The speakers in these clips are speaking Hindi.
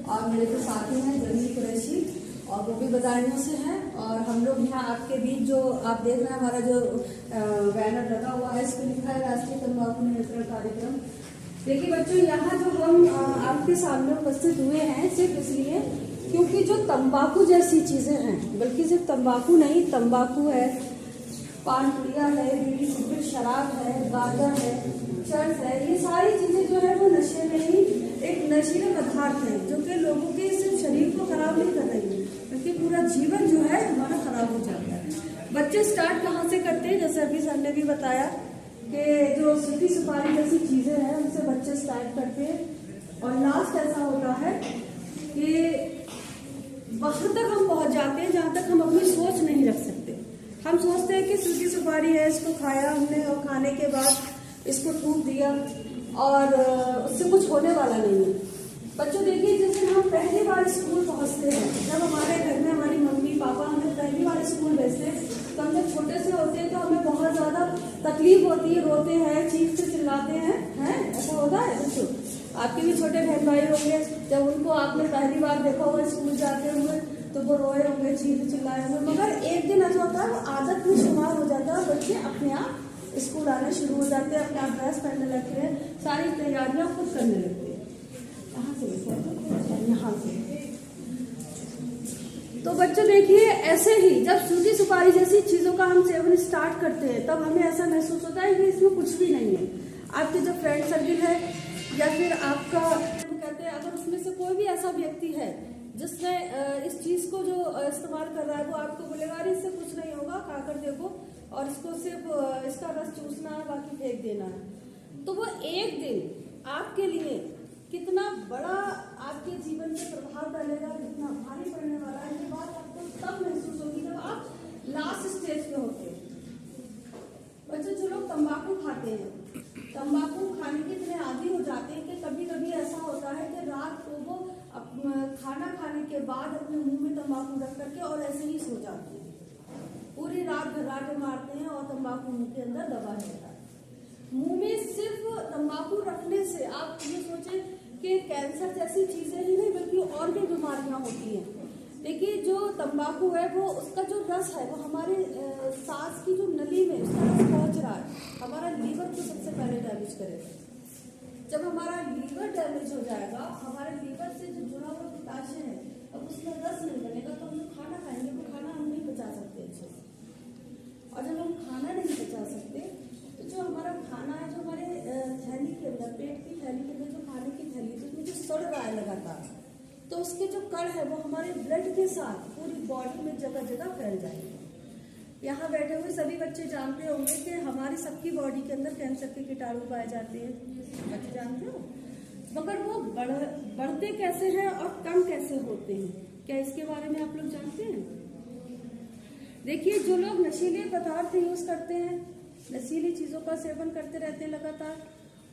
और मेरे तो साथी हैं जमील कुरैशी और वो भी बदायूं से हैं। और हम लोग यहाँ आपके बीच जो आप देख रहे हैं हमारा जो बैनर लगा हुआ है, इस पर लिखा है राष्ट्रीय तंबाकू नियंत्रण कार्यक्रम। देखिए बच्चों, यहाँ जो हम आपके सामने उपस्थित हुए हैं सिर्फ इसलिए क्योंकि जो तंबाकू जैसी चीजें हैं, बल्कि सिर्फ तंबाकू नहीं, तंबाकू है, पान पुड़िया है, बीड़ी सिगरेट, शराब है, गांजा है, चर्च है, ये सारी चीजें जो है वो नशे में ही एक नशीले पदार्थ है जो कि लोगों के सिर्फ शरीर को खराब नहीं कर रही है बल्कि पूरा जीवन जो है हमारा खराब हो जाता है। बच्चे स्टार्ट कहाँ से करते हैं? जैसे अभी सर ने भी बताया कि जो सूखी सुपारी जैसी चीजें हैं उनसे बच्चे स्टार्ट करते हैं और लास्ट ऐसा होता है कि वहां तक हम पहुंच जाते हैं जहां तक हम अपनी सोच नहीं रख सकते। हम सोचते हैं कि सूखी सुपारी है, इसको खाया हमने और खाने के बाद इसको थूक दिया और उससे कुछ होने वाला नहीं है। बच्चों देखिए, जैसे हम पहली बार स्कूल पहुंचते हैं, जब हमारे घर में हमारी मम्मी पापा हमें पहली बार स्कूल भेजते हैं तो हम जब छोटे से होते हैं तो हमें बहुत ज्यादा तकलीफ होती है, रोते हैं, चीखते चिल्लाते हैं, ऐसा होता है बच्चों? आपके भी छोटे बहन भाई होंगे, जब उनको आपने पहली बार देखा होगा स्कूल जाते हुए तो वो रोए होंगे, चीख चिल्लाए होंगे, मगर एक दिन ऐसा होता है वो आदत में शुमार हो जाता है, बच्चे अपने आप स्कूल आना शुरू हो जाते हैं, अपने आप ड्रेस पहनने लगते हैं, सारी तैयारियां खुद करने लगते हैं। कहाँ से? यहाँ से। तो बच्चों देखिए, ऐसे ही जब सूखी सुपारी जैसी चीजों का हम सेवन स्टार्ट करते हैं तब हमें ऐसा महसूस होता है कि इसमें कुछ भी नहीं है। आपके जो फ्रेंड सर्किल है या फिर आपका कहते हैं, अगर उसमें से कोई भी ऐसा व्यक्ति है जिसने इस चीज को जो इस्तेमाल कर रहा है वो आपको बोलेगा अरे इससे कुछ नहीं होगा, खाकर देखो और इसको सिर्फ इसका रस चूसना है, बाकी फेंक देना है। तो वो एक दिन आपके लिए कितना बड़ा आपके जीवन में प्रभाव डालेगा, कितना भारी पड़ने वाला है, ये बात आपको तब महसूस होगी जब आप लास्ट स्टेज पे होते हैं। बच्चों, जो लोग तंबाकू खाते हैं, तंबाकू खाने के इतने आदी हो जाते हैं कि कभी कभी ऐसा होता है कि रात को वो खाना खाने के बाद अपने मुंह में तंबाकू रख करके और ऐसे ही सो जाते हैं, पूरी रात घर्राटे मारते हैं और तंबाकू मुंह के अंदर दबा रहता है। मुंह में सिर्फ तंबाकू रखने से आप ये सोचें कि कैंसर जैसी चीजें ही नहीं बल्कि और भी बीमारियां होती हैं। देखिए, जो तंबाकू है वो उसका जो रस है वो हमारे सांस की जो नली में उसका रस पहुंच रहा है, हमारा लीवर को सबसे पहले डैमेज करेगा। जब हमारा लीवर डैमेज हो जाएगा, हमारे लीवर से जो जुड़ा हुआ पोटाशियम है, अब उसमें रस नहीं बनेगा तो हम जो खाना खाएंगे वो खाना हम नहीं पचा सकते अच्छे से। और जब हम खाना नहीं पचा सकते तो जो हमारा खाना है, जो हमारे थैली के अंदर, पेट की थैली के अंदर जो खाने की थैली है, उसमें जो सड़ रहा है लगातार, तो उसके जो कण है वो हमारे ब्लड के साथ पूरी बॉडी में जगह जगह फैल जाएंगे। यहाँ बैठे हुए सभी बच्चे जानते होंगे कि हमारी सबकी बॉडी के अंदर कैंसर के कीटाणु पाए जाते हैं, बच्चे जानते हो, मगर वो बढ़ते कैसे हैं और कम कैसे होते हैं, क्या इसके बारे में आप लोग जानते हैं? देखिए, जो लोग नशीले पदार्थ यूज करते हैं, नशीली चीजों का सेवन करते रहते हैं लगातार,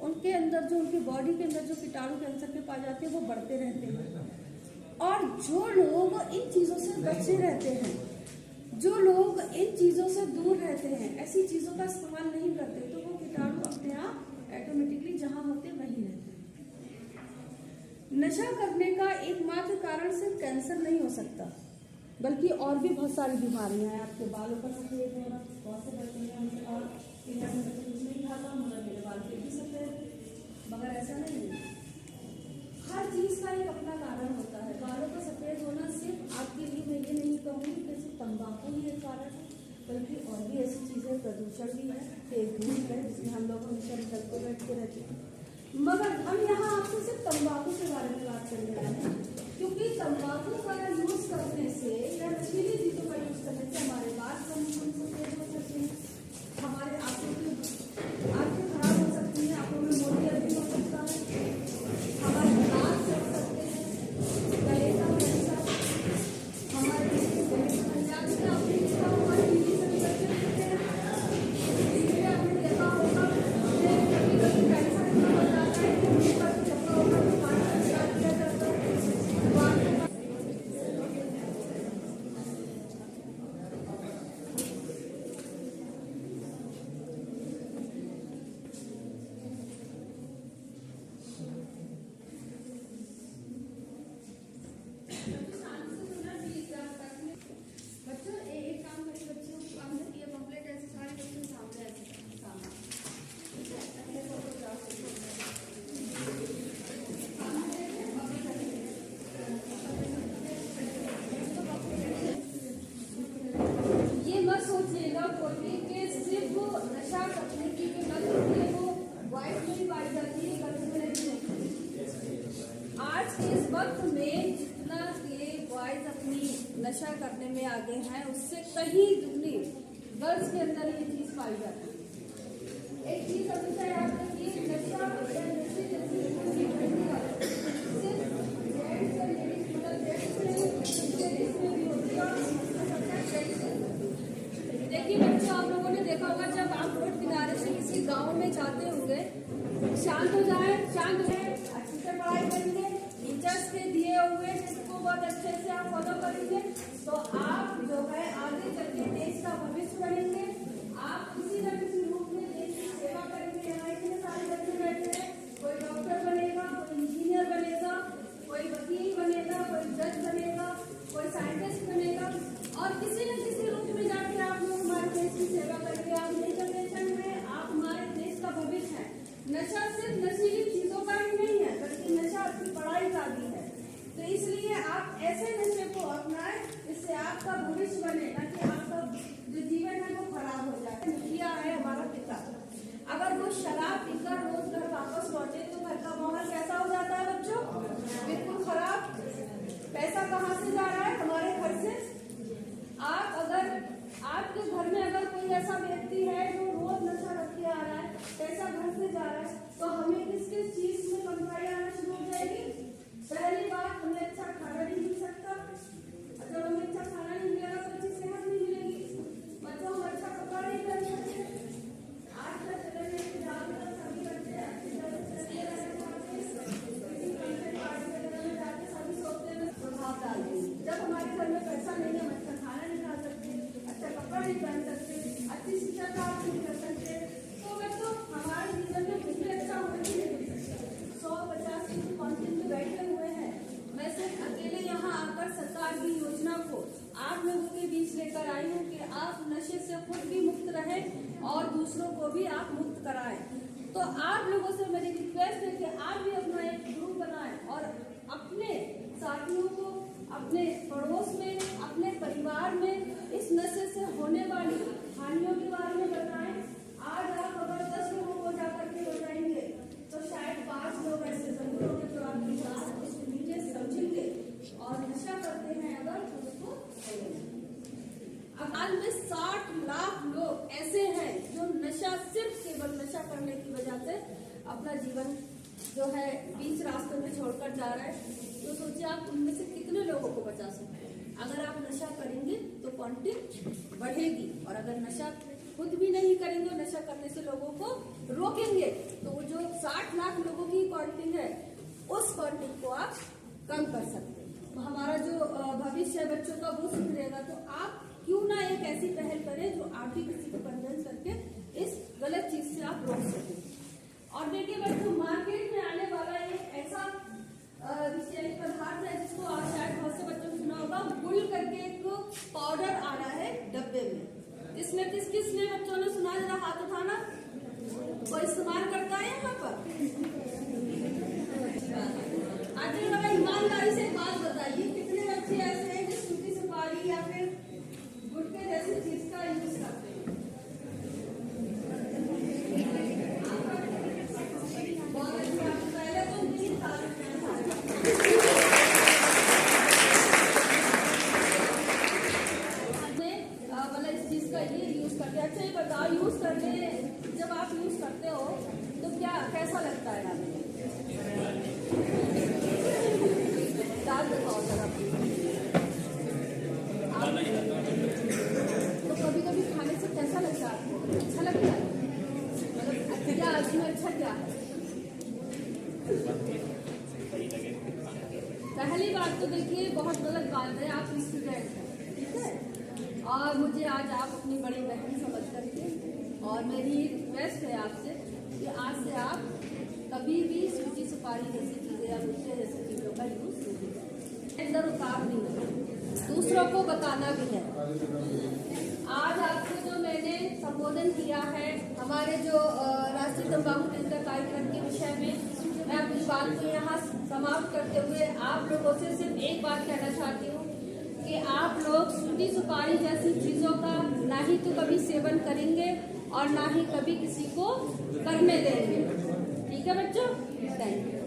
उनके अंदर जो उनकी बॉडी के अंदर जो कीटाणु कैंसर के पाए जाते हैं वो बढ़ते रहते हैं। और जो लोग इन चीजों से बचे रहते हैं, जो लोग इन चीजों से दूर रहते हैं, ऐसी चीजों का इस्तेमाल नहीं करते, तो वो कीटाणु अपने आप ऑटोमेटिकली जहां होते वहीं रहते हैं। नशा करने का एकमात्र कारण सिर्फ कैंसर नहीं हो सकता, बल्कि और भी बहुत सारी बीमारियां हैं। आपके बालों पर सफेद होना, बहुत से बच्चे हैं और कुछ नहीं खाता मगर मेरे बाल फिर भी सफेद, मगर ऐसा नहीं है। हर चीज का एक अपना कारण होता है। बालों का सफेद होना सिर्फ आपके लिए मैं ये नहीं कहूँगी कि सिर्फ तंबाकू ही एक कारण है, बल्कि और भी ऐसी चीजें, प्रदूषण भी है, तेज धूप है जिसमें हम लोग हमेशा निकल के बैठते रहते हैं। मगर हम यहाँ आपसे सिर्फ तंबाकू के बारे में बात करने वाले हैं, क्योंकि तंबाकू का यूज करने से या नशीली चीजों का यूज करने से हमारे बाल कम सफेद हो सकते हैं, हमारे आंखें खराब हो सकती है, आंखों में मोतिया भी हो सकता है, हमारे दांत सड़ सकते हैं, गले का कैंसर, हमारे पंजाब में आपने देखा होगा टीवी से भी बच्चे देखते हैं, टीवी में आपने देखा होगा कि कभी कभी कैंसर इतना हो जाता है कि मुंह पर चपका होगा तो खाना स्टार्ट किया जाता है। इस वक्त में जितना ये बॉयज अपनी नशा करने में आगे हैं, उससे कहीं दुगनी गर्ल्स के अंदर ये चीज पाई जाती है। एक चीज हमेशा याद रखिए, नशा या नशे जैसी देखिए बच्चों, आप लोगों ने देखा होगा जब आप रोड किनारे से किसी गांव में जाते होंगे, शांत हो जाए, शांत हो जाए, अच्छे से पढ़ाई करेंगे, टीचर्स के दिए हुए जिसको बहुत अच्छे से आप फॉलो करेंगे, तो आप जो है आगे चल के देश का भविष्य बनेंगे। आप किसी न किसी रूप में देश की सेवा करेंगे। यहाँ इतने सारे बच्चे बैठे हैं, कोई डॉक्टर बनेगा, कोई इंजीनियर बनेगा, कोई वकील बनेगा, कोई जज बनेगा, कोई साइंटिस्ट बनेगा, और किसी न किसी रूप में जाके आप लोग हमारे देश की सेवा करेंगे। आप नई जनरेशन में आप हमारे देश का भविष्य है। नशा सिर्फ नशीली चीजों का ही नहीं है, बल्कि नशा आपकी पढ़ाई का भी है। तो इसलिए आप ऐसे नशे को अपनाएं जिससे आपका भविष्य बने, ना कि आपका जो जीवन है वो खराब हो जाए। मुखिया है हमारा पिता, अगर वो शराब पीकर रोज घर वापस लौटे तो घर का माहौल कैसा हो जाता है बच्चों? बिल्कुल खराब। पैसा कहाँ से जा रहा है? हमारे घर से। आप अगर आपके घर में अगर कोई ऐसा व्यक्ति है जो रोज नशा करके आ रहा है, पैसा घर से जा रहा है, तो हमें किस किस चीज में कमजोरी आना शुरू हो जाएगी? पहली बात, हमें अच्छा खाना नहीं मिल सकता। जब हमें अच्छा खाना नहीं मिलेगा तो अच्छी सेहत नहीं मिलेगी। बच्चों हम अच्छा कपड़ा नहीं पहन सकते। आज का चलन है कि ज्यादातर सभी बच्चे अच्छी तरह से सभी सोचते हैं प्रभाव डाल देंगे। जब हमारे घर में पैसा नहीं है, हम अच्छा खाना नहीं खा सकते, अच्छा कपड़ा नहीं पहन सकते, अच्छी शिक्षा प्राप्त नहीं कर सकते, तो बच्चों हमारे जीवन में कुछ भी अच्छा होने नहीं मिल सकता। 150 लोग काउंसिल में बैठे हुए हैं, मैं सिर्फ अकेले यहाँ आकर सरकार की योजना को आप लोगों के बीच लेकर आई हूँ कि आप नशे से खुद भी मुक्त रहें और दूसरों को भी आप मुक्त कराएं। तो आप लोगों से मेरी रिक्वेस्ट है कि आप भी अपना एक ग्रुप बनाएं और अपने साथियों को अपने पड़ोस में, अपने परिवार में इस नशे से होने वाली हानियों के बारे में बताएं। आज आप अगर 10 लोगों को जाकर के हो जाएंगे तो शायद 5 लोग ऐसे जरूर होंगे जो आपकी बात को सुनेंगे, समझेंगे और नशा करते हैं अगर तो उसको छोड़ेंगे। अब हाल में 60 लाख लोग ऐसे हैं जो नशा, सिर्फ केवल नशा करने की वजह से अपना जीवन जो है बीच रास्ते में छोड़कर जा रहा है। तो सोचिए आप उनमें से कितने लोगों को बचा सकते हैं। अगर आप नशा करेंगे तो क्वांटिटी बढ़ेगी, और अगर नशा खुद भी नहीं करेंगे, नशा करने से लोगों को रोकेंगे, तो वो जो 60 लाख लोगों की क्वांटिटी है, उस क्वांटिटी को आप कम कर सकते हैं। तो हमारा जो भविष्य है बच्चों का वो सुधरेगा। तो आप क्यों ना एक ऐसी पहल करें जो आप भी किसी को कन्विंस करके इस गलत चीज से आप रोक सकें। और देखिए बच्चों, मार्केट में आने वाला एक ऐसा विषैली पदार्थ है जिसको आप शायद बहुत से बच्चों ने सुना होगा, गुल करके एक पाउडर आ रहा है डब्बे में। इसमें किसने बच्चों ने सुना? जरा हाथ उठाना। कोई इस्तेमाल करता है यहाँ पर? आज जरा ईमानदारी से बात बताइए, कितने बच्चे ऐसे हैं जो सूखी सुपारी या फिर गुटखे जैसी चीज का यूज करते हैं? अच्छा ये बताओ, यूज करने जब आप यूज करते हो तो क्या कैसा लगता है आपको? दाल बताओ जरा। तो कभी कभी खाने से कैसा लगता है आपको? अच्छा लगता है? मतलब क्या इसमें अच्छा क्या है? पहली बात तो देखिए, बहुत गलत बात है, आप स्टूडेंट हैं, ठीक है, और मुझे आज आप अपनी बड़ी बहन समझ करके, और मेरी रिक्वेस्ट है आपसे कि आज से आप कभी भी सूखी सुपारी जैसी चीजें या गुटखे जैसी चीजों का यूज नहीं करें। अंदर उतार नहीं है, दूसरों को बताना भी है। आज आपको जो मैंने संबोधन किया है हमारे जो राष्ट्रीय तंबाकू नियंत्रण कार्यक्रम के विषय में, मैं अपनी बात को यहाँ समाप्त करते हुए आप लोगों से सिर्फ एक बात कहना चाहती हूँ कि आप लोग सूखी सुपारी जैसी चीजों का ना ही तो कभी सेवन करेंगे और ना ही कभी किसी को करने देंगे। ठीक है बच्चों, थैंक यू।